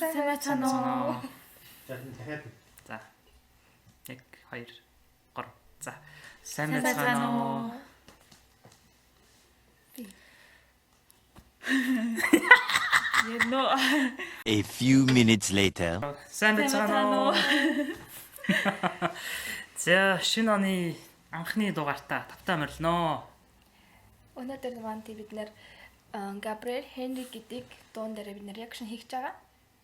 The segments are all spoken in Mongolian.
Сайн байцгаана уу? За дахиад. За. 1 2 3. За. Сайн байцгаана уу? A few minutes later. Сайн байцгаана уу? За, шинэ оны анхны дугаартаа тавтаа морилноо. Өнөөдөр маань бид нэр Gabriel Henry гэдэг дуун дээр бид нэр reaction хийж байгаа.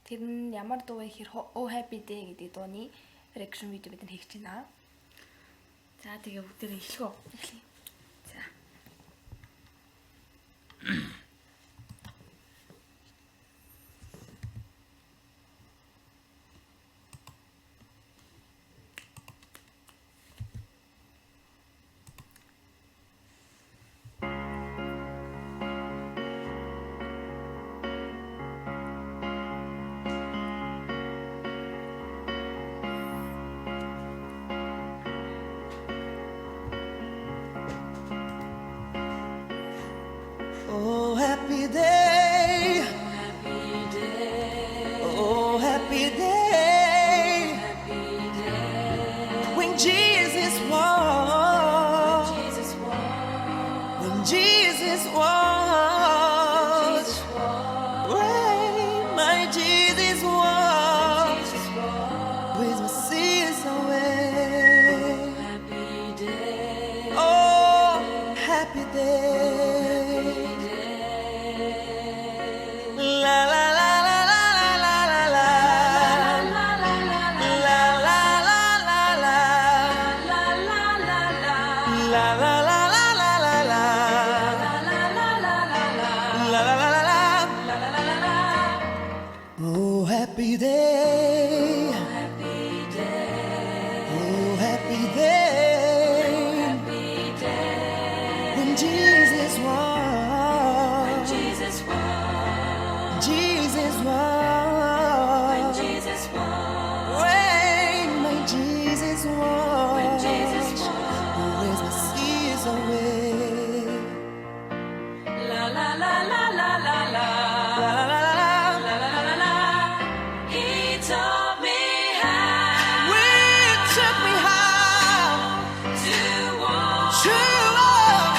Тэр нь ямар дуу вэ гэхээр Oh Happy Day гэдэг дууны reaction видео бид нар хийж байна. За тэгээ бүгдээрээ эхлэв. Эхлэе. За. Oh, happy day. Oh, happy day. When Jesus was. When Jesus was. When my Jesus was. With my sins away. Oh, happy day. La la la la la la la la la la la la la la Oh, happy day. Oh, happy day. When Jesus was. Jesus was. When my Jesus was. Who raised my sins away. La la la la la la la. La la la la la. He taught me how. We took me how to walk. To walk.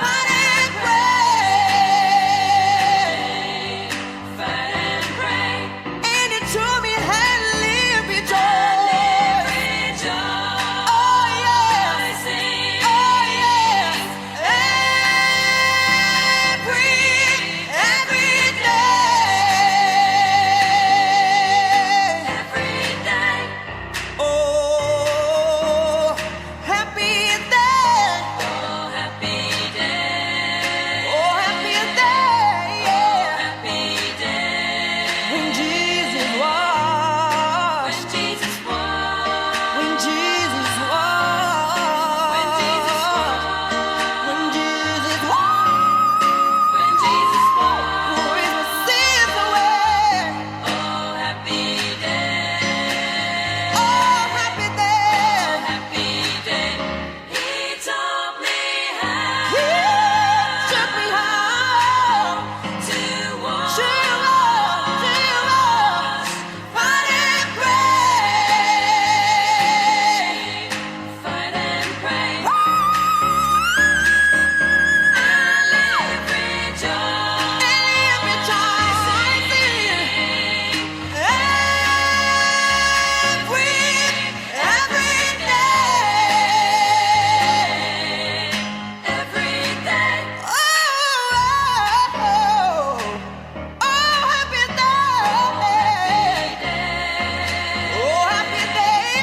Fight and pray. And he told me how to live with joy. Oh yeah. Oh yeah. Every day. Oh, happy day. Oh, happy day. Yeah. When Jesus was. When Jesus was. When Jesus was. When Jesus was. Who is my sins away. Oh, happy day. Oh, happy day. He taught me how. He took me how to walk. Fight and pray. I live rejoicing. Every day. Oh, happy day. Oh, happy day. Oh, happy day.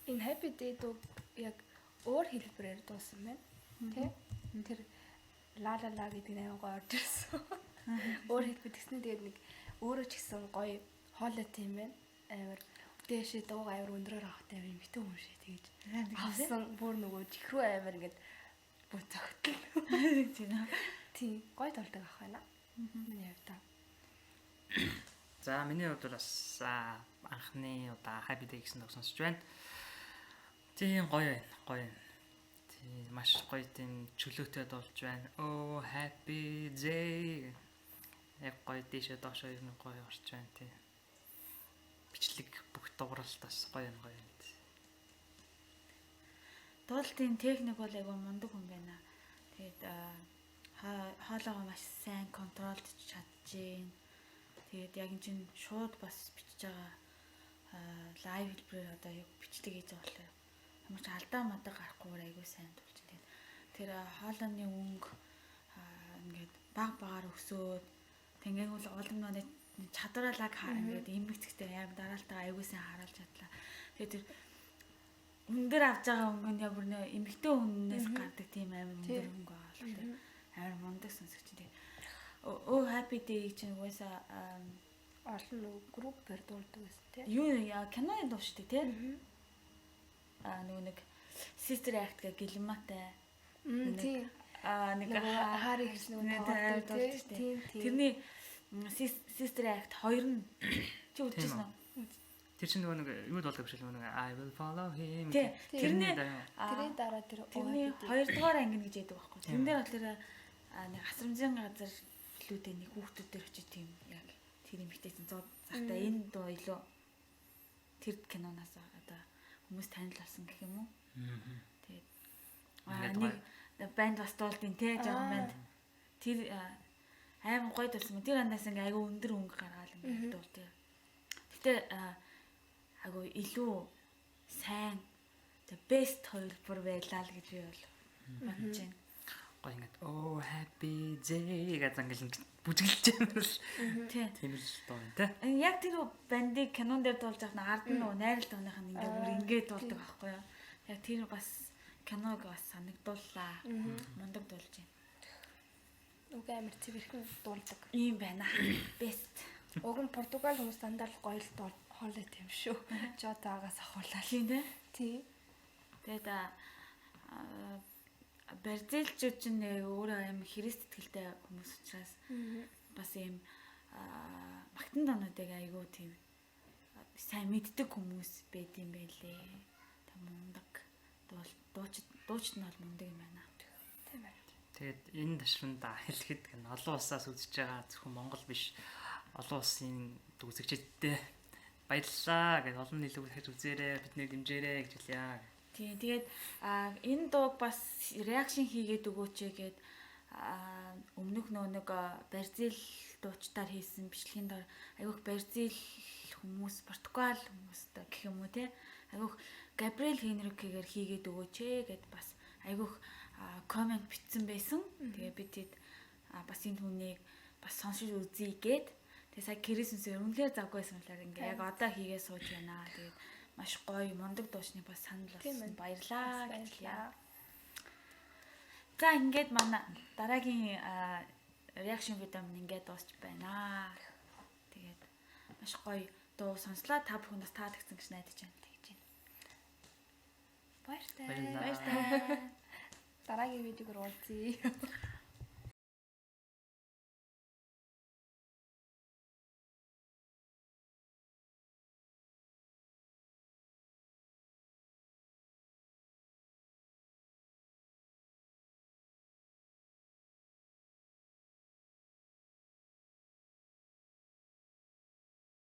Энэ Happy Day дуу яг өөр хэлбэрээр дуусан байна. Тэ? Тэр ла ла ла гэдэг нь аягаа орж ирсэн. Өөр хэлбэл тэгснэ тэгээд нэг өөрөө ч гэсэн гоё хоолой тийм байна. Амар дээшээ дууга амар өндрөөр авахтай амар эмхтэн хүн шээ тэгэж авсан бүр нөгөө чихрүү амар ингээд бүр зөгтөл. Тийм гоё толдог ах байна. Миний хувьд. За миний хувьд бас анхны удаа Happy Day гэсэн дуу сонсож байна. Тийм гоё байна. Тийм маш гоё тийм чөлөөтэй дуулж байна. Oh Happy Day. Яг гоё дэшээ доошоо юм гоё орч байна тийм. Бичлэг бүх дууралтаас гоё. Дуулалтын техник бол айгүй мундаг хүн байна. Тэгээд хоолойгоо маш сайн контролд чадчихээн. Тэгээд яг энэ чинь шууд бас бичиж байгаа лайв хэлбэрээр одоо яг бичдэг хийж байгаа болохоор ямар ч алдаа мадаа гарахгүйгээр айгүй сайн дуулж байна. Тэр хоолойны өнгө ингээд багаар өсөөд тэгээд улам нөө чадваралаг ингээд имэгцэгтэй яг дараалтаа айгүй сайн харуулж чадлаа. Тэгээд тэр өндөр авж байгаа өнгө нь яг бүр нөө эмэгтэй хүннээс гардаг тийм амар өндөр өнгө байгаа болохоор амар мундаг сонсогч тийм. Oh Happy Day чинь угаасаа олон нөгөө группээр дуулдаг гэсэн тийм. Юу яа киноны дуу шүү дээ тийм. Нөгөө нэг Sister Act гэх гэлматай. Тийм. Нэг хаарыг гэсэн нөгөө дуулдаг тийм. Тэрний Sister Act 2 нь чи үзчихсэн үү? Тэр чинь нөгөө нэг юу дуулдаг биш нөгөө I will follow him. Тэрний дараа тэр тэрний 2 дугаар ангин гэж яддаг байхгүй. Тэрэн дээр бол тэр нэг асрамжийн газар лүүдээ нэг хүүхдүүдээр очиж тийм яг тэр эмэгтэйсэн зоо захта энэ дуу илүү тэр киноноос одоо хүмүүс танил болсон гэх юм уу? Тэгээд нэг банд бас дуулдیں۔ Тэ жоохон банд тэр аймаг гоё дуулсан. Тэр анаас ингээ айгүй өндөр өнгө гаргаал ингээ дуулдаг. Гэтэ айгүй илүү сайн the best хоёр бүр байлаа л гэж би бол бодож байна. Гоё ингээд oh Happy Day гэж ингээл бүжиглэж байгаа л. Тийм л дуу юм те. Яг тэр бандыг кинон дээр дуулж байгаа нь ард нь найрал дууных нь ингээ бүр ингээ дуулдаг байхгүй юу? Яг тэр бас киног бас санагдууллаа. Мундаг дуулж байна. Уг амар цэвэрхэн дуулдаг. Ийм байна. Best. Уг нь Португал хүмүүс дандаа л гоё л хоолой тийм шүү. Жотаагаас ахуулаа. Тийм. Тэгээд Бразилчууд ч нэг өөрөө аим Христ итгэлтэй хүмүүс учраас бас ийм магтан доонуудыг айгүй тийм сайн мэддэг хүмүүс байд юм байлээ. Тэг мундаг дуучид нь бол мундаг юм байна. Тийм байна. Тэгээд энэ ташранд хэлэхэд гэн олон улсаас үзэж байгаа зөвхөн Монгол биш олон улсын үзэгчдтэй баярлалаа гэж олон нийлэг үзэж үзээрэй биднийг дэмжээрэй гэж хэлье. Тийм тэгээд энэ дууг бас реакшн хийгээд өгөөч гэгээд өмнөх нэг Бразил дуучдаар хийсэн бичлэгийн дор айгүйх Бразил хүмүүс Португал хүмүүстэй гэх юм уу те айгүйх Габриэл Хенрикегээр хийгээд өгөөч гэд бас айгүйх комент бичсэн байсан. Тэгээ бид бас энэ хүнийг бас сонсож үзье гэд тэгээ сая Крисмсээр үнэхээр завгүй байсан болохоор ингээ яг одоо хийгээ сууж байна. Тэгээд маш гоё мундаг дуучныг бас санал болсон. Баярлаа. За ингээд манай дараагийн реакшн видео минь ингээд дуусч байна. Тэгээд маш гоё дуу сонслоо. Та бүхэн бас таалагдсан гэж найдаж байна тэгж байна. Баяртай. Баяртай. Дараагийн видеогоор уулзъя.